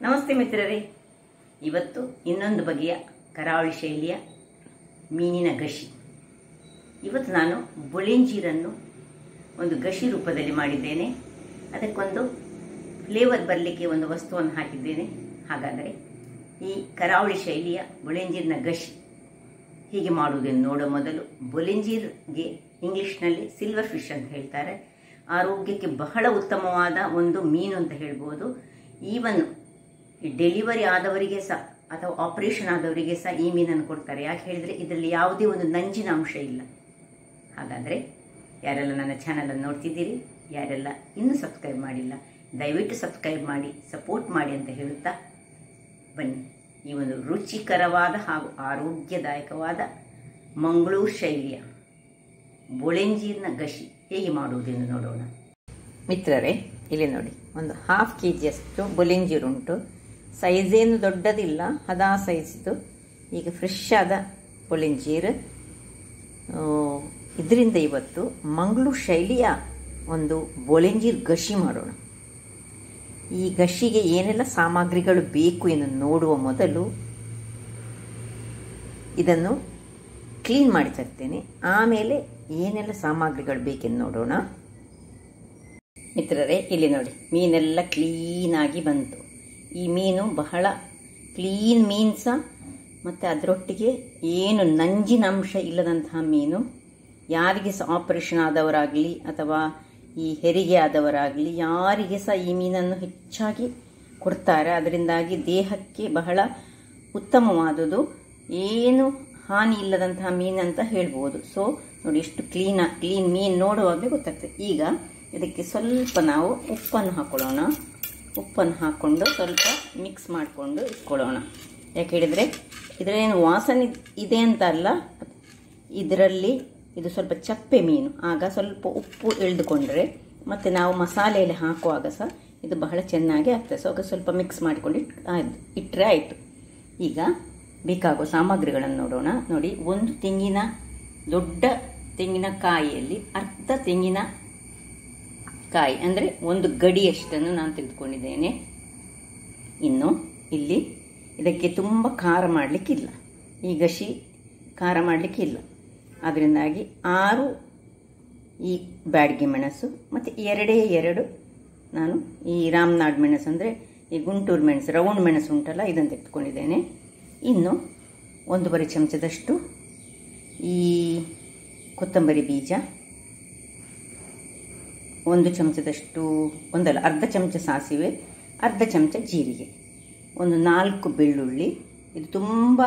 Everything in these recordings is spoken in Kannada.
ನಮಸ್ತೆ ಮಿತ್ರರೇ, ಇವತ್ತು ಇನ್ನೊಂದು ಬಗೆಯ ಕರಾವಳಿ ಶೈಲಿಯ ಮೀನಿನ ಗಶಿ. ಇವತ್ತು ನಾನು ಬೊಳೆಂಜೀರನ್ನು ಒಂದು ಗಶಿ ರೂಪದಲ್ಲಿ ಮಾಡಿದ್ದೇನೆ. ಅದಕ್ಕೊಂದು ಫ್ಲೇವರ್ ಬರಲಿಕ್ಕೆ ಒಂದು ವಸ್ತುವನ್ನು ಹಾಕಿದ್ದೇನೆ. ಹಾಗಾದರೆ ಈ ಕರಾವಳಿ ಶೈಲಿಯ ಬೊಳೆಂಜೀರಿನ ಗಶಿ ಹೀಗೆ ಮಾಡುವುದನ್ನು ನೋಡೋ ಮೊದಲು, ಬೊಳೆಂಜೀರ್ಗೆ ಇಂಗ್ಲಿಷ್ನಲ್ಲಿ ಸಿಲ್ವರ್ ಫಿಶ್ ಅಂತ ಹೇಳ್ತಾರೆ. ಆರೋಗ್ಯಕ್ಕೆ ಬಹಳ ಉತ್ತಮವಾದ ಒಂದು ಮೀನು ಅಂತ ಹೇಳ್ಬೋದು. ಈವನ್ ಡೆಲಿವರಿ ಆದವರಿಗೆ ಸಹ ಅಥವಾ ಆಪರೇಷನ್ ಆದವರಿಗೆ ಸಹ ಈ ಮೀನನ್ನು ಕೊಡ್ತಾರೆ. ಯಾಕೆ ಹೇಳಿದರೆ ಇದರಲ್ಲಿ ಯಾವುದೇ ಒಂದು ನಂಜಿನ ಅಂಶ ಇಲ್ಲ. ಹಾಗಾದರೆ ಯಾರೆಲ್ಲ ನನ್ನ ಚಾನಲನ್ನು ನೋಡ್ತಿದ್ದೀರಿ, ಯಾರೆಲ್ಲ ಇನ್ನೂ ಸಬ್ಸ್ಕ್ರೈಬ್ ಮಾಡಿಲ್ಲ, ದಯವಿಟ್ಟು ಸಬ್ಸ್ಕ್ರೈಬ್ ಮಾಡಿ, ಸಪೋರ್ಟ್ ಮಾಡಿ ಅಂತ ಹೇಳುತ್ತಾ ಬನ್ನಿ ಈ ಒಂದು ರುಚಿಕರವಾದ ಹಾಗೂ ಆರೋಗ್ಯದಾಯಕವಾದ ಮಂಗಳೂರು ಶೈಲಿಯ ಬೊಳೆಂಜೀರಿನ ಗಶಿ ಹೇಗೆ ಮಾಡುವುದೆಂದು ನೋಡೋಣ. ಮಿತ್ರರೇ, ಇಲ್ಲಿ ನೋಡಿ, ಒಂದು 1/2 kg ಬೊಳೆಂಜೀರು ಉಂಟು. ಸೈಜೇನು ದೊಡ್ಡದಿಲ್ಲ, ಅದಾ ಸೈಜ್ದು. ಈಗ ಫ್ರೆಶ್ ಆದ ಬೊಳೆಂಜೀರು. ಇದರಿಂದ ಇವತ್ತು ಮಂಗಳೂರು ಶೈಲಿಯ ಒಂದು ಬೊಳೆಂಜೀರು ಗಶಿ ಮಾಡೋಣ. ಈ ಗಶಿಗೆ ಏನೆಲ್ಲ ಸಾಮಗ್ರಿಗಳು ಬೇಕು ಎಂದು ನೋಡುವ ಮೊದಲು ಇದನ್ನು ಕ್ಲೀನ್ ಮಾಡಿ ತರ್ತೇನೆ. ಆಮೇಲೆ ಏನೆಲ್ಲ ಸಾಮಗ್ರಿಗಳು ಬೇಕೆಂದು ನೋಡೋಣ. ಮಿತ್ರರೇ, ಇಲ್ಲಿ ನೋಡಿ, ಮೀನೆಲ್ಲ ಕ್ಲೀನಾಗಿ ಬಂತು. ಈ ಮೀನು ಬಹಳ ಕ್ಲೀನ್ ಮೀನು ಸಹ, ಮತ್ತು ಅದರೊಟ್ಟಿಗೆ ಏನು ನಂಜಿನ ಅಂಶ ಇಲ್ಲದಂತಹ ಮೀನು. ಯಾರಿಗೆ ಸಹ ಆಪರೇಷನ್ ಆದವರಾಗಲಿ ಅಥವಾ ಈ ಹೆರಿಗೆ ಆದವರಾಗಲಿ ಯಾರಿಗೆ ಸಹ ಈ ಮೀನನ್ನು ಹೆಚ್ಚಾಗಿ ಕೊಡ್ತಾರೆ. ಅದರಿಂದಾಗಿ ದೇಹಕ್ಕೆ ಬಹಳ ಉತ್ತಮವಾದುದು, ಏನು ಹಾನಿ ಇಲ್ಲದಂತಹ ಮೀನು ಅಂತ ಹೇಳ್ಬೋದು. ಸೊ ನೋಡಿ, ಎಷ್ಟು ಕ್ಲೀನ್ ಮೀನು ನೋಡುವಾಗಲೇ ಗೊತ್ತಾಗ್ತದೆ. ಈಗ ಇದಕ್ಕೆ ಸ್ವಲ್ಪ ನಾವು ಉಪ್ಪನ್ನು ಹಾಕೊಳ್ಳೋಣ. ಉಪ್ಪನ್ನು ಹಾಕ್ಕೊಂಡು ಸ್ವಲ್ಪ ಮಿಕ್ಸ್ ಮಾಡಿಕೊಂಡು ಇಟ್ಕೊಳ್ಳೋಣ. ಯಾಕೆ ಹೇಳಿದರೆ ಇದರೇನು ವಾಸನೆ ಇದೆ ಅಂತ ಅಲ್ಲ, ಇದರಲ್ಲಿ ಇದು ಸ್ವಲ್ಪ ಚಪ್ಪೆ ಮೀನು. ಆಗ ಸ್ವಲ್ಪ ಉಪ್ಪು ಎಳೆದುಕೊಂಡ್ರೆ ಮತ್ತು ನಾವು ಮಸಾಲೆಯಲ್ಲಿ ಹಾಕುವಾಗ ಸಹ ಇದು ಬಹಳ ಚೆನ್ನಾಗಿ ಆಗ್ತದೆ. ಸೊ ಆಗ ಸ್ವಲ್ಪ ಮಿಕ್ಸ್ ಮಾಡಿಕೊಂಡು ಇಟ್ಟರೆ ಆಯಿತು. ಈಗ ಬೇಕಾಗುವ ಸಾಮಗ್ರಿಗಳನ್ನು ನೋಡೋಣ. ನೋಡಿ, ಒಂದು ದೊಡ್ಡ ತೆಂಗಿನಕಾಯಿಯಲ್ಲಿ ಅರ್ಧ ತೆಂಗಿನಕಾಯಿ ಅಂದರೆ ಒಂದು ಗಡಿಯಷ್ಟನ್ನು ನಾನು ತೆಗೆದುಕೊಂಡಿದ್ದೇನೆ. ಇನ್ನು ಇಲ್ಲಿ ಇದಕ್ಕೆ ತುಂಬ ಖಾರ ಮಾಡಲಿಕ್ಕಿಲ್ಲ, ಈ ಗಶಿ ಖಾರ ಮಾಡಲಿಕ್ಕಿಲ್ಲ. ಅದರಿಂದಾಗಿ 6 ಈ ಬ್ಯಾಡಗಿ ಮೆಣಸು ಮತ್ತು 2 ನಾನು ಈ ರಾಮನಾಡ್ ಮೆಣಸು ಅಂದರೆ ಈ ಗುಂಟೂರು ಮೆಣಸು, ರೌಂಡ್ ಮೆಣಸು ಉಂಟಲ್ಲ, ಇದನ್ನು ತೆಗೆದುಕೊಂಡಿದ್ದೇನೆ. ಇನ್ನು 1/2 ಚಮಚದಷ್ಟು ಈ ಕೊತ್ತಂಬರಿ ಬೀಜ, 1 ಚಮಚದಷ್ಟು, ಅರ್ಧ ಚಮಚ ಸಾಸಿವೆ, ಅರ್ಧ ಚಮಚ ಜೀರಿಗೆ, ಒಂದು 4 ಬೆಳ್ಳುಳ್ಳಿ. ಇದು ತುಂಬ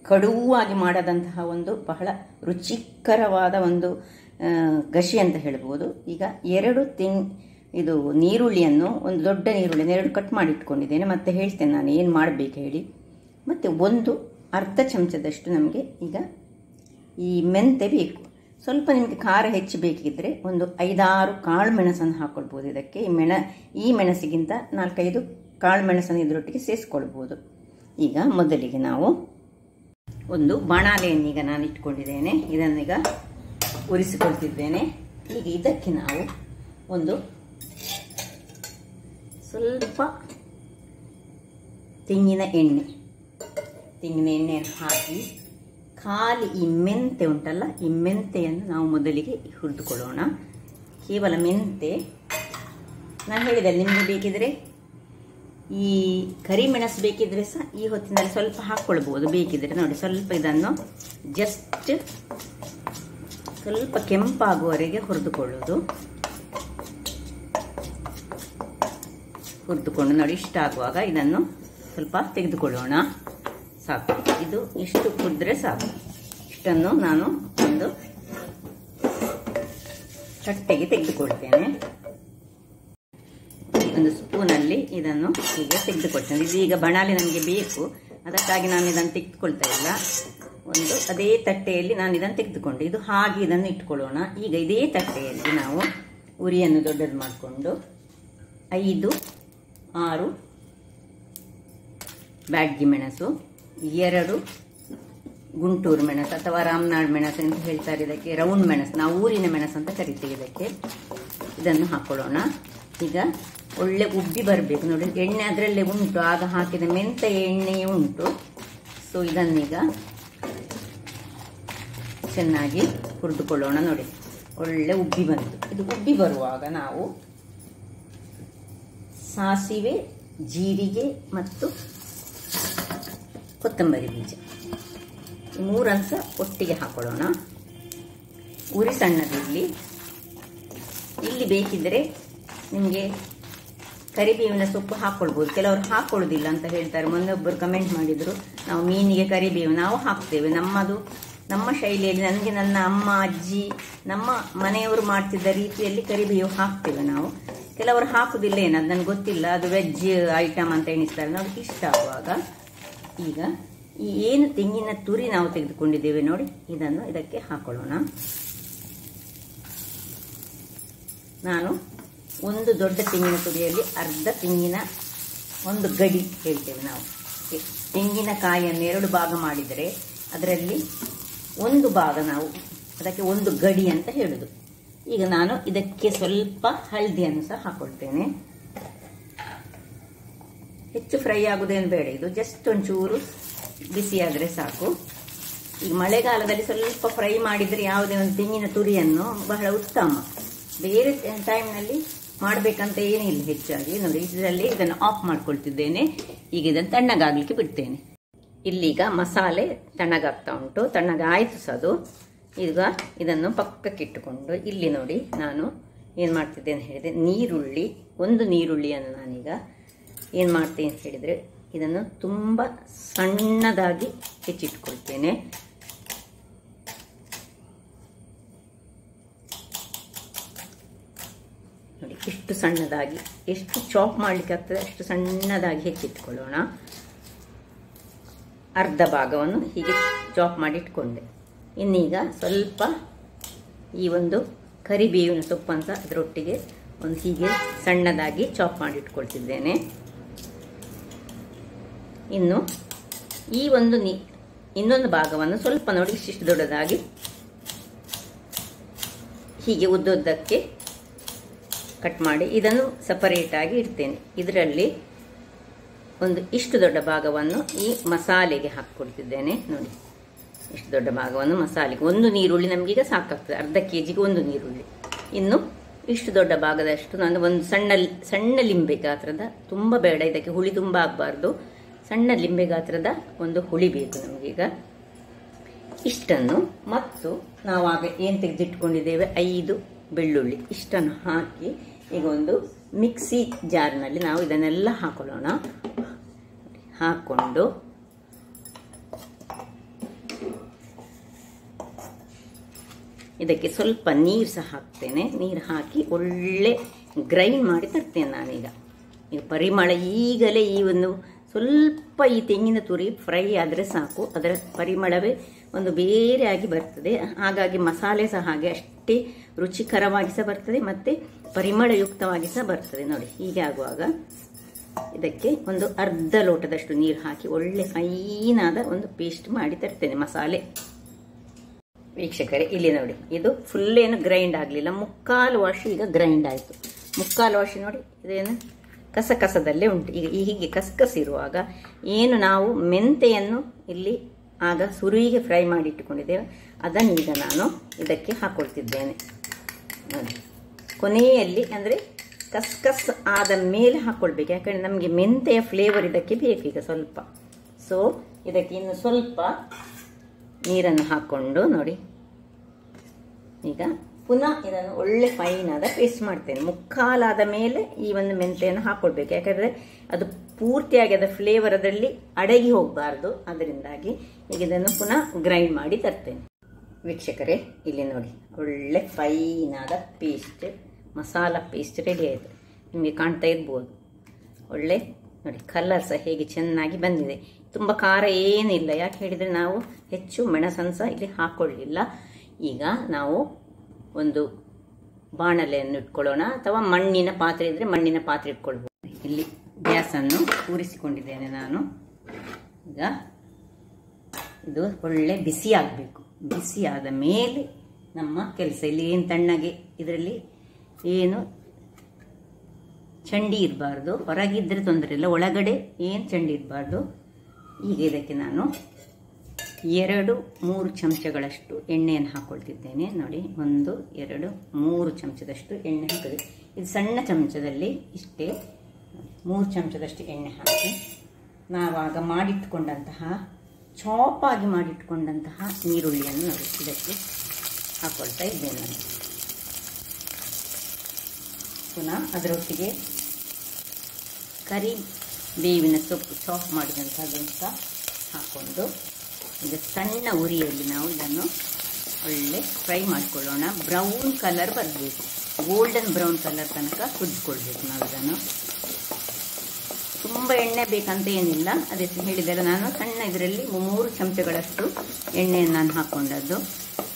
ಕಡುವಾಗಿ ಮಾಡದಂತಹ ಒಂದು ಬಹಳ ರುಚಿಕರವಾದ ಒಂದು ಗಶಿ ಅಂತ ಹೇಳ್ಬೋದು. ಈಗ 2 ಇದು ನೀರುಳ್ಳಿಯನ್ನು, ಒಂದು ದೊಡ್ಡ ನೀರುಳ್ಳಿಯನ್ನು 2 ಕಟ್ ಮಾಡಿ ಇಟ್ಕೊಂಡಿದ್ದೇನೆ. ಮತ್ತೆ ಹೇಳ್ತೇನೆ ನಾನು ಏನು ಮಾಡಬೇಕು ಹೇಳಿ. ಮತ್ತು ಅರ್ಧ ಚಮಚದಷ್ಟು ನಮಗೆ ಈಗ ಈ ಮೆಂತೆ ಬೇಕು. ಸ್ವಲ್ಪ ನಿಮಗೆ ಖಾರ ಹೆಚ್ಚು ಬೇಕಿದ್ದರೆ ಒಂದು 5-6 ಕಾಳು ಮೆಣಸನ್ನು ಹಾಕ್ಕೊಳ್ಬೋದು ಇದಕ್ಕೆ. ಈ ಮೆಣಸಿಗಿಂತ 4-5 ಕಾಳು ಮೆಣಸನ್ನು ಇದರೊಟ್ಟಿಗೆ ಸೇರಿಸ್ಕೊಳ್ಬೋದು. ಈಗ ಮೊದಲಿಗೆ ನಾವು ಒಂದು ಬಾಣಲೆಯನ್ನು ಈಗ ನಾನು ಇಟ್ಕೊಂಡಿದ್ದೇನೆ. ಇದನ್ನೀಗ ಉರಿಸಿಕೊಳ್ತಿದ್ದೇನೆ. ಈಗ ಇದಕ್ಕೆ ನಾವು ಒಂದು ಸ್ವಲ್ಪ ತೆಂಗಿನ ಎಣ್ಣೆಯನ್ನು ಹಾಕಿ ಖಾಲಿ ಈ ಮೆಂತೆ ಉಂಟಲ್ಲ, ಈ ಮೆಂತೆಯನ್ನು ನಾವು ಮೊದಲಿಗೆ ಹುರಿದುಕೊಳ್ಳೋಣ. ಕೇವಲ ಮೆಂತೆ. ನಾನು ಹೇಳಿದೆ ನಿಮಗೆ ಬೇಕಿದ್ರೆ ಈ ಕರಿಮೆಣಸು ಬೇಕಿದ್ರೆ ಸಹ ಈ ಹೊತ್ತಿನಲ್ಲಿ ಸ್ವಲ್ಪ ಹಾಕ್ಕೊಳ್ಬೋದು ಬೇಕಿದ್ರೆ. ನೋಡಿ, ಸ್ವಲ್ಪ ಇದನ್ನು ಜಸ್ಟ್ ಸ್ವಲ್ಪ ಕೆಂಪಾಗುವವರೆಗೆ ಹುರಿದುಕೊಳ್ಳೋದು. ಹುರಿದುಕೊಂಡು ನೋಡಿ, ಇಷ್ಟ ಆಗುವಾಗ ಇದನ್ನು ಸ್ವಲ್ಪ ತೆಗೆದುಕೊಳ್ಳೋಣ. ಸಾಕು, ಇದು ಇಷ್ಟು ಹುರಿದ್ರೆ ಸಾಕು. ಇಷ್ಟನ್ನು ನಾನು ಒಂದು ತಟ್ಟೆಗೆ ತೆಗೆದುಕೊಳ್ತೇನೆ. ಒಂದು ಸ್ಪೂನಲ್ಲಿ ಇದನ್ನು ಹೀಗೆ ತೆಗೆದುಕೊಳ್ತೇನೆ. ಇದೀಗ ಬಣಾಲೆ ನಮಗೆ ಬೇಕು, ಅದಕ್ಕಾಗಿ ನಾನು ಇದನ್ನು ತೆಗೆದುಕೊಳ್ತಾ ಇಲ್ಲ. ಒಂದು ಅದೇ ತಟ್ಟೆಯಲ್ಲಿ ನಾನು ಇದನ್ನು ತೆಗೆದುಕೊಂಡು ಇದು ಹಾಗೆ ಇದನ್ನು ಇಟ್ಕೊಳ್ಳೋಣ. ಈಗ ಇದೇ ತಟ್ಟೆಯಲ್ಲಿ ನಾವು ಉರಿಯನ್ನು ದೊಡ್ಡದು ಮಾಡಿಕೊಂಡು 5-6 ಬ್ಯಾಡಗಿ ಮೆಣಸು, 2 ಗುಂಟೂರು ಮೆಣಸು ಅಥವಾ ರಾಮನಾಡ್ ಮೆಣಸು ಅಂತ ಹೇಳ್ತಾರೆ ಇದಕ್ಕೆ, ರೌಂಡ್ ಮೆಣಸು, ನಾವು ಊರಿನ ಮೆಣಸು ಅಂತ ಕರಿತೀವಿ ಇದಕ್ಕೆ. ಇದನ್ನು ಹಾಕೊಳ್ಳೋಣ. ಈಗ ಒಳ್ಳೆ ಉಬ್ಬಿ ಬರಬೇಕು ನೋಡಿ. ಎಣ್ಣೆ ಅದರಲ್ಲೇ ಉಂಟು, ಆಗ ಹಾಕಿದ ಮೆಂತೆ ಎಣ್ಣೆಯೇ ಉಂಟು. ಸೊ ಇದನ್ನೀಗ ಚೆನ್ನಾಗಿ ಹುರಿದುಕೊಳ್ಳೋಣ. ನೋಡಿ ಒಳ್ಳೆ ಉಬ್ಬಿ ಬಂತು. ಇದು ಉಬ್ಬಿ ಬರುವಾಗ ನಾವು ಸಾಸಿವೆ, ಜೀರಿಗೆ ಮತ್ತು ಕೊತ್ತಂಬರಿ ಬೀಜ ಈ ಮೂರಂಶ ಒಟ್ಟಿಗೆ ಹಾಕೊಳ್ಳೋಣ. ಉರಿ ಸಣ್ಣದಿರಲಿ. ಇಲ್ಲಿ ಬೇಕಿದ್ರೆ ನಿಮಗೆ ಕರಿಬೇವಿನ ಸೊಪ್ಪು ಹಾಕ್ಕೊಳ್ಬೋದು, ಕೆಲವರು ಹಾಕ್ಕೊಳ್ಳೋದಿಲ್ಲ ಅಂತ ಹೇಳ್ತಾರೆ. ಮೊನ್ನೆ ಒಬ್ಬರು ಕಮೆಂಟ್ ಮಾಡಿದ್ರು, ನಾವು ಮೀನಿಗೆ ಕರಿಬೇವು ನಾವು ಹಾಕ್ತೇವೆ, ನಮ್ಮ ಶೈಲಿಯಲ್ಲಿ. ನನಗೆ ನನ್ನ ಅಮ್ಮ, ಅಜ್ಜಿ, ನಮ್ಮ ಮನೆಯವರು ಮಾಡ್ತಿದ್ದ ರೀತಿಯಲ್ಲಿ ಕರಿಬೇವು ಹಾಕ್ತೇವೆ ನಾವು. ಕೆಲವರು ಹಾಕುದಿಲ್ಲ, ಏನದು ನನಗೆ ಗೊತ್ತಿಲ್ಲ, ಅದು ವೆಜ್ ಐಟಮ್ ಅಂತ ಎಣಿಸ್ತಾರೆ. ನಾವು ಇಷ್ಟ ಆಗುವಾಗ ಈಗ ಈ ಏನು ತೆಂಗಿನ ತುರಿ ನಾವು ತೆಗೆದುಕೊಂಡಿದ್ದೇವೆ ನೋಡಿ, ಇದನ್ನು ಇದಕ್ಕೆ ಹಾಕೊಳ್ಳೋಣ. ನಾನು ಒಂದು ದೊಡ್ಡ ತೆಂಗಿನ ತುರಿಯಲ್ಲಿ ಅರ್ಧ ತೆಂಗಿನ ಒಂದು ಗಡಿ ಹೇಳ್ತೇವೆ ನಾವು. ತೆಂಗಿನಕಾಯಿಯನ್ನು 2 ಭಾಗ ಮಾಡಿದರೆ ಅದರಲ್ಲಿ ಒಂದು ಭಾಗ ನಾವು ಅದಕ್ಕೆ ಒಂದು ಗಡಿ ಅಂತ ಹೇಳುದು. ಈಗ ನಾನು ಇದಕ್ಕೆ ಸ್ವಲ್ಪ ಹಳದಿಯನ್ನು ಸಹ ಹಾಕೊಳ್ತೇನೆ. ಹೆಚ್ಚು ಫ್ರೈ ಆಗುದೇನು ಬೇಡ, ಇದು ಜಸ್ಟ್ ಒಂಚೂರು ಬಿಸಿಯಾದರೆ ಸಾಕು. ಈಗ ಮಳೆಗಾಲದಲ್ಲಿ ಸ್ವಲ್ಪ ಫ್ರೈ ಮಾಡಿದರೆ ಯಾವುದೇ ಒಂದು ತೆಂಗಿನ ತುರಿಯನ್ನು ಬಹಳ ಉತ್ತಮ. ಬೇರೆ ಟೈಮ್ನಲ್ಲಿ ಮಾಡಬೇಕಂತ ಏನಿಲ್ಲ ಹೆಚ್ಚಾಗಿ. ನೋಡಿ ಇದರಲ್ಲಿ ಇದನ್ನು ಆಫ್ ಮಾಡ್ಕೊಳ್ತಿದ್ದೇನೆ. ಈಗ ಇದನ್ನು ತಣ್ಣಗಾಗಲಿಕ್ಕೆ ಬಿಡ್ತೇನೆ. ಇಲ್ಲೀಗ ಮಸಾಲೆ ತಣ್ಣಗಾಗ್ತಾ ಉಂಟು, ತಣ್ಣಗಾಯಿತು ಸಹ ಅದು. ಈಗ ಇದನ್ನು ಪಕ್ಕಕ್ಕಿಟ್ಟುಕೊಂಡು ಇಲ್ಲಿ ನೋಡಿ ನಾನು ಏನು ಮಾಡ್ತಿದ್ದೇನೆ ಹೇಳಿದರೆ, ನೀರುಳ್ಳಿ, ಒಂದು ನೀರುಳ್ಳಿಯನ್ನು ನಾನೀಗ ಏನು ಮಾಡ್ತೇನೆ ಅಂತ ಹೇಳಿದರೆ ಇದನ್ನು ತುಂಬ ಸಣ್ಣದಾಗಿ ಹೆಚ್ಚಿಟ್ಕೊಳ್ತೇನೆ. ನೋಡಿ ಎಷ್ಟು ಸಣ್ಣದಾಗಿ, ಎಷ್ಟು ಚಾಪ್ ಮಾಡಲಿಕ್ಕೆ ಆಗ್ತದೆ ಅಷ್ಟು ಸಣ್ಣದಾಗಿ ಹೆಚ್ಚಿಟ್ಕೊಳ್ಳೋಣ. ಅರ್ಧ ಭಾಗವನ್ನು ಹೀಗೆ ಚಾಪ್ ಮಾಡಿ ಇಟ್ಕೊಂಡೆ. ಇನ್ನೀಗ ಸ್ವಲ್ಪ ಈ ಒಂದು ಕರಿಬೇವಿನ ಸೊಪ್ಪಂತ ಅದರೊಟ್ಟಿಗೆ ಒಂದು ಹೀಗೆ ಸಣ್ಣದಾಗಿ ಚಾಪ್ ಮಾಡಿ ಇಟ್ಕೊಳ್ತಿದ್ದೇನೆ. ಇನ್ನು ಈ ಒಂದು ಇನ್ನೊಂದು ಭಾಗವನ್ನು ಸ್ವಲ್ಪ ನೋಡಿ ಇಷ್ಟು ದೊಡ್ಡದಾಗಿ ಹೀಗೆ ಉದ್ದುದ್ದಕ್ಕೆ ಕಟ್ ಮಾಡಿ ಇದನ್ನು ಸಪರೇಟ್ ಆಗಿ ಇಡ್ತೇನೆ. ಇದರಲ್ಲಿ ಒಂದು ಇಷ್ಟು ದೊಡ್ಡ ಭಾಗವನ್ನು ಈ ಮಸಾಲೆಗೆ ಹಾಕಿಕೊಡ್ತಿದ್ದೇನೆ. ನೋಡಿ ಇಷ್ಟು ದೊಡ್ಡ ಭಾಗವನ್ನು ಮಸಾಲೆಗೆ, ಒಂದು ನೀರುಳ್ಳಿ ನಮಗೀಗ ಸಾಕಾಗ್ತದೆ, ಅರ್ಧ ಕೆಜಿಗೆ ಒಂದು ನೀರುಳ್ಳಿ. ಇನ್ನು ಇಷ್ಟು ದೊಡ್ಡ ಭಾಗದಷ್ಟು ನಾನು ಒಂದು ಸಣ್ಣ ಲಿಂಬೆ ಗಾತ್ರದ, ತುಂಬ ಬೇಡ, ಇದಕ್ಕೆ ಹುಳಿ ತುಂಬ ಆಗಬಾರ್ದು, ಸಣ್ಣ ಲಿಂಬೆ ಗಾತ್ರದ ಒಂದು ಹುಳಿ ಬೇಕು ನಮಗೀಗ. ಇಷ್ಟನ್ನು ಮತ್ತು ನಾವು ಆಗ ಏನು ತೆಗೆದಿಟ್ಕೊಂಡಿದ್ದೇವೆ 5 ಬೆಳ್ಳುಳ್ಳಿ, ಇಷ್ಟನ್ನು ಹಾಕಿ ಈಗ ಒಂದು ಮಿಕ್ಸಿ ಜಾರ್ನಲ್ಲಿ ನಾವು ಇದನ್ನೆಲ್ಲ ಹಾಕೊಳ್ಳೋಣ. ಹಾಕ್ಕೊಂಡು ಇದಕ್ಕೆ ಸ್ವಲ್ಪ ನೀರು ಸಹ ಹಾಕ್ತೇನೆ. ನೀರು ಹಾಕಿ ಒಳ್ಳೆ ಗ್ರೈಂಡ್ ಮಾಡಿ ತರ್ತೇನೆ ನಾನೀಗ. ಈಗ ಪರಿಮಳ ಈಗಲೇ ಈ ಒಂದು ಸ್ವಲ್ಪ ಈ ತೆಂಗಿನ ತುರಿ ಫ್ರೈ ಆದರೆ ಸಾಕು, ಅದರ ಪರಿಮಳವೇ ಒಂದು ಬೇರೆ ಆಗಿ ಬರ್ತದೆ. ಹಾಗಾಗಿ ಮಸಾಲೆ ಸಹ ಹಾಗೆ ಅಷ್ಟೇ ರುಚಿಕರವಾಗಿ ಸಹ ಬರ್ತದೆ ಮತ್ತು ಪರಿಮಳಯುಕ್ತವಾಗಿ ಸಹ ಬರ್ತದೆ. ನೋಡಿ ಹೀಗೆ ಆಗುವಾಗ ಇದಕ್ಕೆ ಒಂದು ಅರ್ಧ ಲೋಟದಷ್ಟು ನೀರು ಹಾಕಿ ಒಳ್ಳೆ ಫೈನಾದ ಒಂದು ಪೇಸ್ಟ್ ಮಾಡಿ ತರ್ತೇನೆ ಮಸಾಲೆ. ವೀಕ್ಷಕರೇ ಇಲ್ಲಿ ನೋಡಿ, ಇದು ಫುಲ್ ಏನು ಗ್ರೈಂಡ್ ಆಗಲಿಲ್ಲ, 3/4 ವಾಶ್ ಈಗ ಗ್ರೈಂಡ್ ಆಯಿತು. 3/4 ವಾಶ್ ನೋಡಿ, ಇದೇನು ಕಸಕಸದಲ್ಲೇ ಉಂಟು. ಈಗ ಹೀಗೆ ಕಸಕಸಿರುವಾಗ ಏನು ನಾವು ಮೆಂತೆಯನ್ನು ಇಲ್ಲಿ ಆಗ ಸುರುವಿಗೆ ಫ್ರೈ ಮಾಡಿ ಇಟ್ಟುಕೊಂಡಿದ್ದೇವೆ ಅದನ್ನು ಈಗ ನಾನು ಇದಕ್ಕೆ ಹಾಕೊಳ್ತಿದ್ದೇನೆ. ನೋಡಿ ಕೊನೆಯಲ್ಲಿ ಅಂದರೆ ಕಸ್ಕಸ್ ಆದ ಮೇಲೆ ಹಾಕ್ಕೊಳ್ಬೇಕು, ಯಾಕಂದರೆ ನಮಗೆ ಮೆಂತೆಯ ಫ್ಲೇವರ್ ಇದಕ್ಕೆ ಬೇಕು ಈಗ ಸ್ವಲ್ಪ. ಸೊ ಇದಕ್ಕೆ ಇನ್ನು ಸ್ವಲ್ಪ ನೀರನ್ನು ಹಾಕ್ಕೊಂಡು ನೋಡಿ ಈಗ ಪುನಃ ಇದನ್ನು ಒಳ್ಳೆ ಫೈನಾದ ಪೇಸ್ಟ್ ಮಾಡ್ತೇನೆ. 3/4 ಆದ ಮೇಲೆ ಈ ಒಂದು ಮೆಂತೆಯನ್ನು ಹಾಕ್ಕೊಳ್ಬೇಕು, ಯಾಕಂದರೆ ಅದು ಪೂರ್ತಿಯಾಗಿ ಅದರ ಫ್ಲೇವರ್ ಅದರಲ್ಲಿ ಅಡಗಿ ಹೋಗಬಾರ್ದು. ಅದರಿಂದಾಗಿ ಈಗ ಇದನ್ನು ಪುನಃ ಗ್ರೈಂಡ್ ಮಾಡಿ ತರ್ತೇನೆ. ವೀಕ್ಷಕರೇ ಇಲ್ಲಿ ನೋಡಿ, ಒಳ್ಳೆ ಫೈನಾದ ಪೇಸ್ಟ್, ಮಸಾಲ ಪೇಸ್ಟ್ ರೆಡಿ ಆಯಿತು. ನಿಮಗೆ ಕಾಣ್ತಾ ಇರ್ಬೋದು. ಒಳ್ಳೆ ನೋಡಿ ಕಲರ್ ಸಹ ಹೇಗೆ ಚೆನ್ನಾಗಿ ಬಂದಿದೆ. ತುಂಬ ಖಾರ ಏನಿಲ್ಲ, ಯಾಕೆ ಹೇಳಿದರೆ ನಾವು ಹೆಚ್ಚು ಮೆಣಸನ್ನು ಸಹ ಇಲ್ಲಿ ಹಾಕ್ಕೊಳ್ಳಿಲ್ಲ. ಈಗ ನಾವು ಒಂದು ಬಾಣಲೆಯನ್ನು ಇಟ್ಕೊಳ್ಳೋಣ, ಅಥವಾ ಮಣ್ಣಿನ ಪಾತ್ರೆ ಇದ್ದರೆ ಮಣ್ಣಿನ ಪಾತ್ರೆ ಇಟ್ಕೊಳ್ಬೋದು. ಇಲ್ಲಿ ಗ್ಯಾಸನ್ನು ಕೂರಿಸಿಕೊಂಡಿದ್ದೇನೆ ನಾನು. ಈಗ ಇದು ಒಳ್ಳೆ ಬಿಸಿ ಆಗಬೇಕು. ಬಿಸಿ ಆದ ಮೇಲೆ ನಮ್ಮ ಕೆಲಸ. ಇಲ್ಲಿ ಏನು ತಣ್ಣಗೆ ಇದರಲ್ಲಿ ಏನು ಚಂಡಿ ಇರಬಾರ್ದು, ಹೊರಗಿದ್ರೆ ತೊಂದರೆ ಇಲ್ಲ, ಒಳಗಡೆ ಏನು ಚಂಡಿ ಇರಬಾರ್ದು. ಈಗ ಇದಕ್ಕೆ ನಾನು 2-3 ಚಮಚಗಳಷ್ಟು ಎಣ್ಣೆಯನ್ನು ಹಾಕ್ಕೊಳ್ತಿದ್ದೇನೆ. ನೋಡಿ, 1 2 3 ಚಮಚದಷ್ಟು ಎಣ್ಣೆ ಹಾಕಿದೆ. ಇದು ಸಣ್ಣ ಚಮಚದಲ್ಲಿ ಇಷ್ಟೇ 3 ಚಮಚದಷ್ಟು ಎಣ್ಣೆ ಹಾಕಿ ನಾವಾಗ ಮಾಡಿಟ್ಕೊಂಡಂತಹ ಚಾಪಾಗಿ ಮಾಡಿಟ್ಕೊಂಡಂತಹ ನೀರುಳ್ಳಿಯನ್ನು ನೋಡಿ ಇದಕ್ಕೆ ಹಾಕ್ಕೊಳ್ತಾ ಇದ್ದೇನೆ ನಾನು. ಪುನಃ ಅದರೊಟ್ಟಿಗೆ ಕರಿಬೇವಿನ ಸೊಪ್ಪು ಚಾಪ್ ಮಾಡಿದಂಥದ್ದನ್ನು ಸಹ ಹಾಕ್ಕೊಂಡು ಈಗ ಸಣ್ಣ ಉರಿಯಲ್ಲಿ ನಾವು ಇದನ್ನು ಒಳ್ಳೆ ಫ್ರೈ ಮಾಡಿಕೊಳ್ಳೋಣ. ಬ್ರೌನ್ ಕಲರ್ ಬರಬೇಕು, ಗೋಲ್ಡನ್ ಬ್ರೌನ್ ಕಲರ್ ತನಕ ಕುದಿಸ್ಕೊಳ್ಬೇಕು ನಾವು ಇದನ್ನು. ತುಂಬ ಎಣ್ಣೆ ಬೇಕಂತ ಏನಿಲ್ಲ, ಅದೇ ಹೇಳಿದರೆ ನಾನು ಸಣ್ಣ ಇದರಲ್ಲಿ 3 ಚಮಚಗಳಷ್ಟು ಎಣ್ಣೆಯನ್ನು ನಾನು ಹಾಕ್ಕೊಂಡದ್ದು.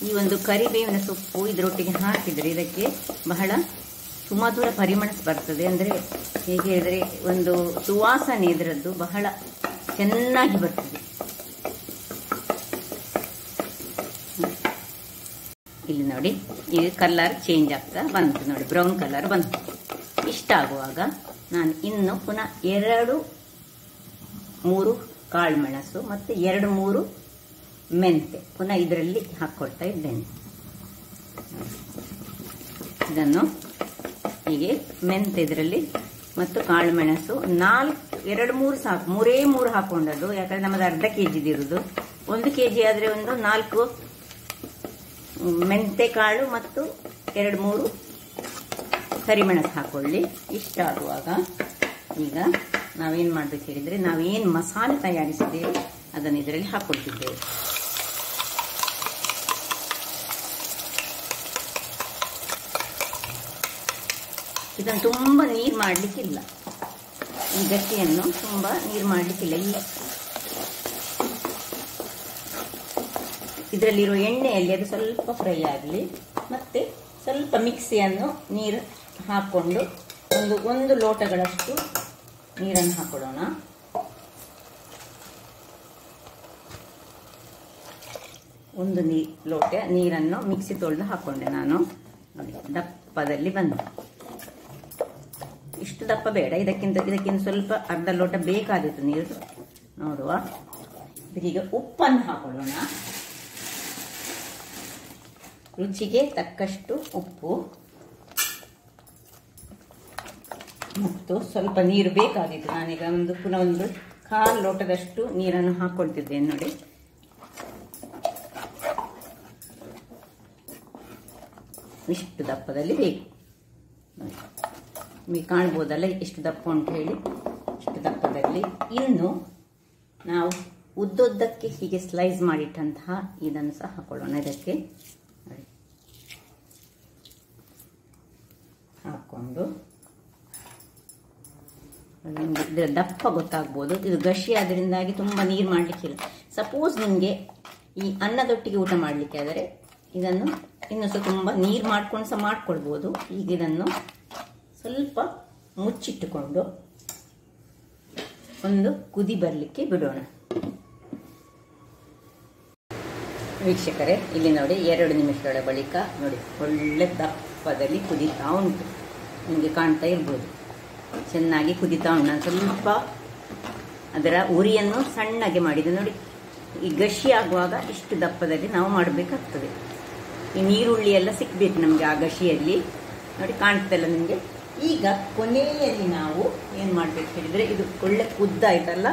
ಈ ಒಂದು ಕರಿಬೇವಿನ ಸೊಪ್ಪು ಇದರೊಟ್ಟಿಗೆ ಹಾಕಿದರೆ ಇದಕ್ಕೆ ಬಹಳ ಸುಮಧುರ ಪರಿಮಳ ಬರ್ತದೆ. ಅಂದರೆ ಹೇಗೆ ಹೇಳಿದರೆ ಒಂದು ಸುವಾಸನೆ ಇದರದ್ದು ಬಹಳ ಚೆನ್ನಾಗಿ ಬರ್ತದೆ. ಇಲ್ಲಿ ನೋಡಿ, ಈಗ ಕಲರ್ ಚೇಂಜ್ ಆಗ್ತಾ ಬಂತು ನೋಡಿ, ಬ್ರೌನ್ ಕಲರ್ ಬಂತು. ಇಷ್ಟ ಆಗುವಾಗ ನಾನು ಇನ್ನು ಪುನಃ 2-3 ಕಾಳು ಮೆಣಸು ಮತ್ತು 2-3 ಮೆಂತೆ ಪುನಃ ಇದರಲ್ಲಿ ಹಾಕ್ಕೊಳ್ತಾ ಇದ್ದೇನೆ. ಇದನ್ನು ಹೀಗೆ ಮೆಂತೆ ಇದರಲ್ಲಿ ಮತ್ತು ಕಾಳು ಮೆಣಸು 2-3 ಸಾಕು, 3 ಹಾಕೊಂಡದ್ದು. ಯಾಕಂದ್ರೆ ನಮ್ಮದು ಅರ್ಧ ಕೆಜಿದು ಇರುವುದು. 1 ಕೆಜಿ ಆದರೆ ಒಂದು 4 ಮೆಂತೆ ಕಾಳು ಮತ್ತು 2-3 ಕರಿಮೆಣಸು ಹಾಕೊಳ್ಳಿ. ಇಷ್ಟ ಆಗುವಾಗ ಈಗ ನಾವೇನು ಮಾಡಬೇಕು ಹೇಳಿದರೆ, ನಾವೇನು ಮಸಾಲೆ ತಯಾರಿಸಿದ್ದೇವೆ ಅದನ್ನು ಇದರಲ್ಲಿ ಹಾಕ್ಕೊಳ್ತಿದ್ದೇವೆ. ಇದನ್ನು ತುಂಬ ನೀರು ಮಾಡಲಿಕ್ಕಿಲ್ಲ, ಈ ಗಟ್ಟಿಯನ್ನು ತುಂಬ ನೀರು ಮಾಡಲಿಕ್ಕಿಲ್ಲ. ಇದರಲ್ಲಿರೋ ಎಣ್ಣೆಯಲ್ಲಿ ಅದು ಸ್ವಲ್ಪ ಫ್ರೈ ಆಗಲಿ. ಮತ್ತೆ ಸ್ವಲ್ಪ ಮಿಕ್ಸಿಯನ್ನು ನೀರು ಹಾಕ್ಕೊಂಡು ಒಂದು ಲೋಟಗಳಷ್ಟು ನೀರನ್ನು ಹಾಕೊಳ್ಳೋಣ. ಒಂದು ಲೋಟ ನೀರನ್ನು ಮಿಕ್ಸಿ ತೊಳೆದು ಹಾಕ್ಕೊಂಡೆ ನಾನು. ನೋಡಿ, ದಪ್ಪದಲ್ಲಿ ಬಂದು, ಇಷ್ಟು ದಪ್ಪ ಬೇಡ, ಇದಕ್ಕಿಂತ ಸ್ವಲ್ಪ ಅರ್ಧ ಲೋಟ ಬೇಕಾದಿತ್ತು ನೀರು. ನೋಡುವ, ಇದಕ್ಕೀಗ ಉಪ್ಪನ್ನು ಹಾಕೊಳ್ಳೋಣ. ರುಚಿಗೆ ತಕ್ಕಷ್ಟು ಉಪ್ಪು ಮತ್ತು ಸ್ವಲ್ಪ ನೀರು ಬೇಕಾಗಿತ್ತು. ನಾನೀಗ ಪುನಃ ಒಂದು 1/4 ಲೋಟದಷ್ಟು ನೀರನ್ನು ಹಾಕ್ಕೊಳ್ತಿದ್ದೇನೆ. ನೋಡಿ, ಇಷ್ಟು ದಪ್ಪದಲ್ಲಿ ಬೇಕು. ನೋಡಿ, ನಿಮಗೆ ಕಾಣ್ಬೋದಲ್ಲ ಎಷ್ಟು ದಪ್ಪ ಅಂತ ಹೇಳಿ. ಇಷ್ಟು ದಪ್ಪದಲ್ಲಿ ಇನ್ನು ನಾವು ಉದ್ದುದ್ದಕ್ಕೆ ಹೀಗೆ ಸ್ಲೈಸ್ ಮಾಡಿಟ್ಟಂತಹ ಇದನ್ನು ಸಹ ಹಾಕೊಳ್ಳೋಣ. ಇದಕ್ಕೆ ಹಾಕ್ಕೊಂಡು ನಿಮಗೆ ಇದರ ದಪ್ಪ ಗೊತ್ತಾಗ್ಬೋದು. ಇದು ಗಶಿ ಆದ್ರಿಂದಾಗಿ ತುಂಬ ನೀರು ಮಾಡಲಿಕ್ಕಿಲ್ಲ. ಸಪೋಸ್ ನಿಮಗೆ ಈ ಅನ್ನದೊಟ್ಟಿಗೆ ಊಟ ಮಾಡಲಿಕ್ಕೆ ಆದರೆ ಇದನ್ನು ಇನ್ನೂ ಸಹ ತುಂಬ ನೀರು ಮಾಡ್ಕೊಂಡು ಸಹ ಮಾಡ್ಕೊಳ್ಬೋದು. ಈಗ ಇದನ್ನು ಸ್ವಲ್ಪ ಮುಚ್ಚಿಟ್ಟುಕೊಂಡು ಒಂದು ಕುದಿ ಬರಲಿಕ್ಕೆ ಬಿಡೋಣ. ವೀಕ್ಷಕರೇ, ಇಲ್ಲಿ ನೋಡಿ, 2 ನಿಮಿಷಗಳ ಬಳಿಕ ನೋಡಿ ಒಳ್ಳೆ ದಪ್ಪದಲ್ಲಿ ಕುದೀತಾ ಉಂಟು. ನಿಮಗೆ ಕಾಣ್ತಾ ಇರ್ಬೋದು, ಚೆನ್ನಾಗಿ ಕುದೀತಾ ಉಂಟು. ನಾನು ಸ್ವಲ್ಪ ಅದರ ಉರಿಯನ್ನು ಸಣ್ಣಗೆ ಮಾಡಿದೆ. ನೋಡಿ, ಈ ಗಶಿ ಆಗುವಾಗ ಇಷ್ಟು ದಪ್ಪದಲ್ಲಿ ನಾವು ಮಾಡಬೇಕಾಗ್ತದೆ. ಈ ನೀರುಳ್ಳಿ ಎಲ್ಲ ಸಿಕ್ಬೇಕು ನಮಗೆ ಆ ಗಶಿಯಲ್ಲಿ. ನೋಡಿ, ಕಾಣ್ತಲ್ಲ ನಿಮಗೆ. ಈಗ ಕೊನೆಯಲ್ಲಿ ನಾವು ಏನು ಮಾಡಬೇಕು ಹೇಳಿದರೆ, ಇದು ಒಳ್ಳೆ ಕುದ್ದಾಯ್ತಲ್ಲ,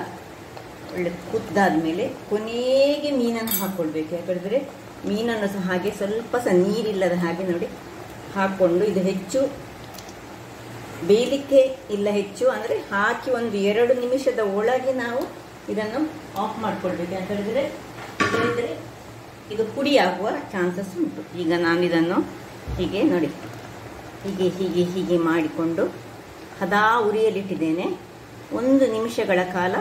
ಒಳ್ಳೆ ಕುದ್ದಾದ್ಮೇಲೆ ಕೊನೆಗೆ ಮೀನನ್ನು ಹಾಕ್ಕೊಳ್ಬೇಕು. ಯಾಕಂದರೆ ಮೀನನ್ನು ಸಹ ಹಾಗೆ ಸ್ವಲ್ಪ ಸಹ ನೀರಿಲ್ಲದ ಹಾಗೆ ನೋಡಿ ಹಾಕ್ಕೊಂಡು, ಇದು ಹೆಚ್ಚು ಬೇಯಲಿಕ್ಕೆ ಇಲ್ಲ, ಹೆಚ್ಚು ಅಂದರೆ ಹಾಕಿ ಒಂದು 2 ನಿಮಿಷದ ಒಳಗೆ ನಾವು ಇದನ್ನು ಆಫ್ ಮಾಡ್ಕೊಳ್ಬೇಕು. ಯಾಕಂದರೆ ಇದು ಪುಡಿ ಆಗುವ ಚಾನ್ಸಸ್ ಉಂಟು. ಈಗ ನಾನು ಇದನ್ನು ಹೀಗೆ ನೋಡಿ, ಹೀಗೆ ಹೀಗೆ ಹೀಗೆ ಮಾಡಿಕೊಂಡು ಹದಾ ಉರಿಯಲ್ಲಿಟ್ಟಿದ್ದೇನೆ. 1 ನಿಮಿಷಗಳ ಕಾಲ,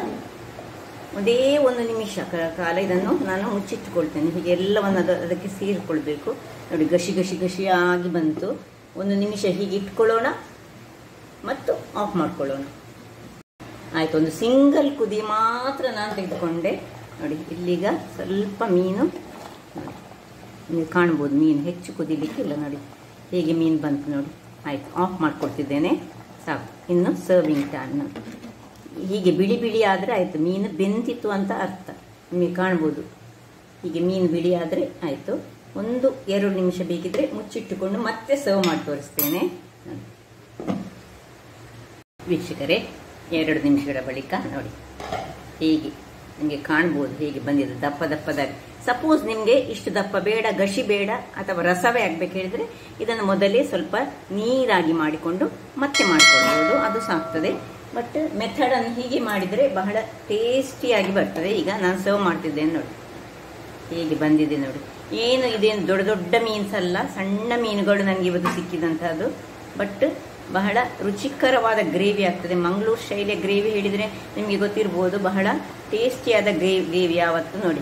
ಒಂದೇ 1 ನಿಮಿಷ ಕಾಲ ಇದನ್ನು ನಾನು ಮುಚ್ಚಿಟ್ಟುಕೊಳ್ತೇನೆ. ಹೀಗೆ ಎಲ್ಲವನ್ನು ಅದಕ್ಕೆ ಸೇರಿಕೊಳ್ಬೇಕು. ನೋಡಿ, ಗಶಿ ಗಶಿ ಗಶಿಯಾಗಿ ಬಂತು. 1 ನಿಮಿಷ ಹೀಗೆ ಇಟ್ಕೊಳ್ಳೋಣ ಮತ್ತು ಆಫ್ ಮಾಡ್ಕೊಳ್ಳೋಣ. ಆಯಿತು, ಒಂದು ಸಿಂಗಲ್ ಕುದಿ ಮಾತ್ರ ನಾನು ತೆಗೆದುಕೊಂಡೆ. ನೋಡಿ, ಇಲ್ಲಿಗ ಸ್ವಲ್ಪ ಮೀನು ನೋಡಿ, ನೀವು ಕಾಣ್ಬೋದು, ಮೀನು ಹೆಚ್ಚು ಕುದಿಲಿಕ್ಕಿಲ್ಲ. ನೋಡಿ ಹೇಗೆ ಮೀನು ಬಂತು ನೋಡಿ. ಆಯಿತು, ಆಫ್ ಮಾಡ್ಕೊಳ್ತಿದ್ದೇನೆ, ಸಾಕು. ಇನ್ನು ಸರ್ವಿಂಗ್ ಟೈಮ್. ಹೀಗೆ ಬಿಳಿ ಬಿಳಿ ಆದರೆ ಆಯಿತು, ಮೀನು ಬೆಂದಿತ್ತು ಅಂತ ಅರ್ಥ. ನಿಮಗೆ ಕಾಣ್ಬೋದು, ಹೀಗೆ ಮೀನು ಬಿಳಿ ಆದರೆ ಆಯಿತು. 1-2 ನಿಮಿಷ ಬೇಕಿದ್ರೆ ಮುಚ್ಚಿಟ್ಟುಕೊಂಡು ಮತ್ತೆ ಸರ್ವ್ ಮಾಡಿ ತೋರಿಸ್ತೇನೆ ವೀಕ್ಷಕರೇ. 2 ನಿಮಿಷಗಳ ಬಳಿಕ ನೋಡಿ ಹೀಗೆ ನಿಮಗೆ ಕಾಣ್ಬೋದು ಹೇಗೆ ಬಂದಿದೆ, ದಪ್ಪ ದಪ್ಪದಾಗಿ. ಸಪೋಸ್ ನಿಮಗೆ ಇಷ್ಟು ದಪ್ಪ ಬೇಡ, ಗಶಿ ಬೇಡ, ಅಥವಾ ರಸವೇ ಆಗ್ಬೇಕು ಹೇಳಿದ್ರೆ ಇದನ್ನು ಮೊದಲೇ ಸ್ವಲ್ಪ ನೀರಾಗಿ ಮಾಡಿಕೊಂಡು ಮತ್ತೆ ಮಾಡ್ಕೊಳ್ಬೋದು, ಅದು ಸಾಕ್ತದೆ. ಬಟ್ ಮೆಥಡನ್ನು ಹೀಗೆ ಮಾಡಿದರೆ ಬಹಳ ಟೇಸ್ಟಿಯಾಗಿ ಬರ್ತದೆ. ಈಗ ನಾನು ಸರ್ವ್ ಮಾಡ್ತಿದ್ದೇನೆ ನೋಡಿ ಹೇಗೆ ಬಂದಿದೆ ನೋಡಿ. ಏನು ಇದೇನು ದೊಡ್ಡ ದೊಡ್ಡ ಮೀನ್ಸ್ ಅಲ್ಲ, ಸಣ್ಣ ಮೀನುಗಳು ನನಗೆ ಇವತ್ತು ಸಿಕ್ಕಿದಂಥದ್ದು. ಬಟ್ ಬಹಳ ರುಚಿಕರವಾದ ಗ್ರೇವಿ ಆಗ್ತದೆ. ಮಂಗಳೂರು ಶೈಲಿಯ ಗ್ರೇವಿ ಹೇಳಿದರೆ ನಿಮಗೆ ಗೊತ್ತಿರ್ಬೋದು, ಬಹಳ ಟೇಸ್ಟಿಯಾದ ಗ್ರೇವಿ ಯಾವತ್ತು ನೋಡಿ.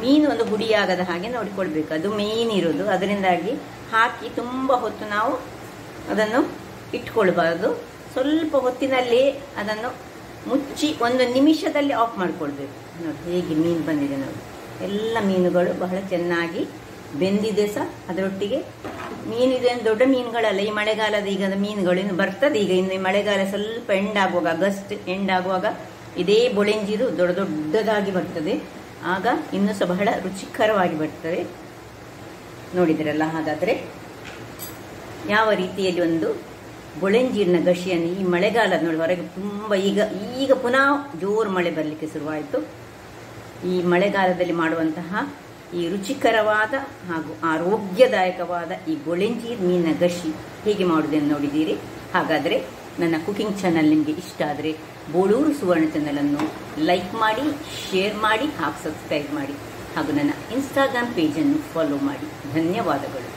ಮೀನು ಒಂದು ಹುಡಿಯಾಗದ ಹಾಗೆ ನೋಡಿಕೊಳ್ಬೇಕು, ಅದು ಮೇನ್ ಇರೋದು. ಅದರಿಂದಾಗಿ ಹಾಕಿ ತುಂಬ ಹೊತ್ತು ನಾವು ಅದನ್ನು ಇಟ್ಕೊಳ್ಬಾರ್ದು. ಸ್ವಲ್ಪ ಹೊತ್ತಿನಲ್ಲಿ ಅದನ್ನು ಮುಚ್ಚಿ 1 ನಿಮಿಷದಲ್ಲಿ ಆಫ್ ಮಾಡಿಕೊಳ್ಬೇಕು. ನೋಡಿ ಹೇಗೆ ಮೀನು ಬಂದಿದೆ ನೋಡಿ. ಎಲ್ಲ ಮೀನುಗಳು ಬಹಳ ಚೆನ್ನಾಗಿ ಬೆಂದಿದೆ ಸಹ. ಅದರೊಟ್ಟಿಗೆ ಮೀನು ಇದೆ, ದೊಡ್ಡ ಮೀನುಗಳಲ್ಲ, ಈ ಮಳೆಗಾಲದ ಈಗ ಮೀನುಗಳು ಇನ್ನು ಬರ್ತದೆ. ಈಗ ಇನ್ನು ಮಳೆಗಾಲ ಸ್ವಲ್ಪ ಎಂಡ್ ಆಗುವಾಗ, ಆಗಸ್ಟ್ ಎಂಡ್ ಆಗುವಾಗ ಇದೇ ಬೊಳೆಂಜಿರು ದೊಡ್ಡ ದೊಡ್ಡದಾಗಿ ಬರ್ತದೆ. ಆಗ ಇನ್ನೂ ಸಹ ಬಹಳ ರುಚಿಕರವಾಗಿ ಬರ್ತದೆ. ನೋಡಿದ್ರಲ್ಲ, ಹಾಗಾದರೆ ಯಾವ ರೀತಿಯಲ್ಲಿ ಒಂದು ಬೊಳೆಂಜೀರಿನ ಗಶಿಯನ್ನು ಈ ಮಳೆಗಾಲ ನೋಡಿ, ಹೊರಗೆ ತುಂಬ ಈಗ ಪುನಃ ಜೋರು ಮಳೆ ಬರಲಿಕ್ಕೆ ಶುರುವಾಯಿತು. ಈ ಮಳೆಗಾಲದಲ್ಲಿ ಮಾಡುವಂತಹ ಈ ರುಚಿಕರವಾದ ಹಾಗೂ ಆರೋಗ್ಯದಾಯಕವಾದ ಈ ಬೊಳೆಂಜೀರ್ ಮೀನಿನ ಗಶಿ ಹೇಗೆ ಮಾಡುವುದನ್ನು ನೋಡಿದ್ದೀರಿ. ಹಾಗಾದರೆ ನನ್ನ ಕುಕಿಂಗ್ ಚಾನಲ್ ನಿಮಗೆ ಇಷ್ಟ ಆದರೆ ಬೋಳೂರು ಸುವರ್ಣ ಚಾನಲನ್ನು ಲೈಕ್ ಮಾಡಿ, ಶೇರ್ ಮಾಡಿ ಹಾಗೂ ಸಬ್ಸ್ಕ್ರೈಬ್ ಮಾಡಿ, ಹಾಗೂ ನನ್ನ ಇನ್ಸ್ಟಾಗ್ರಾಮ್ ಪೇಜನ್ನು ಫಾಲೋ ಮಾಡಿ. ಧನ್ಯವಾದಗಳು.